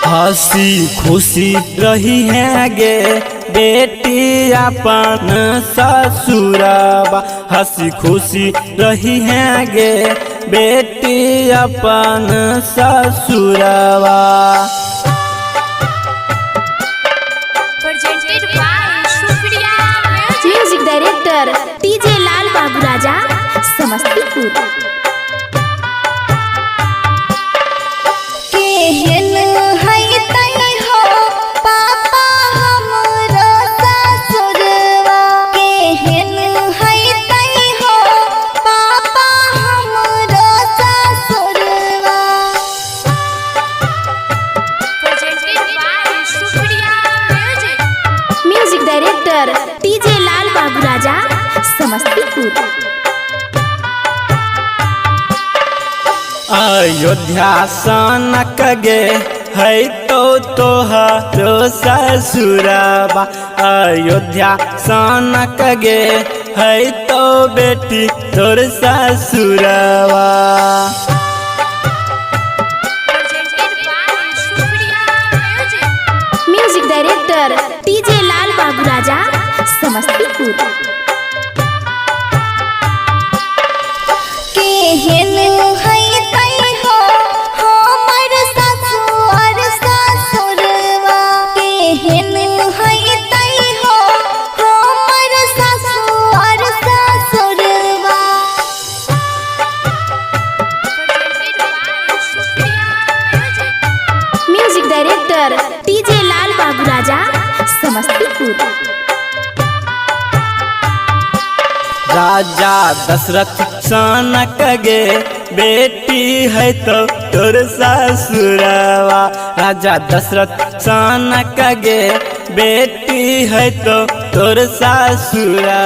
हंसी खुशी रही है गे बेटी अपन ससुरवा। हंसी खुशी रही है गे बेटी अपन ससुरवा। म्यूजिक डायरेक्टर टीजे लाल बाबू राजा समस्तीपुर। केहन है तई हो पापा हमरो ससुरवा। केहन है तई हो पापा हमरो ससुरवा। म्यूजिक डायरेक्टर टीजे लाल बाबू राजा समस्तीपुर। अयोध्या सनक गे है तो तोहरो ससुरवा। अयोध्या सनक गे है तो बेटी तोर ससुरवा। म्यूजिक डायरेक्टर टीजे लाल बाबू राजा समस्तीपुर। केहन है तई हो हमर ससुर ससुरवा। केहन है तई हो हमर ससुर ससुरवा। म्यूजिक डायरेक्टर टीजे लाल बाबू राजा समस्तीपुर। राजा दशरथ सनक गे बेटी है तो तोर ससुरवा। राजा दशरथ सनक गे बेटी है तो तोर ससुरवा।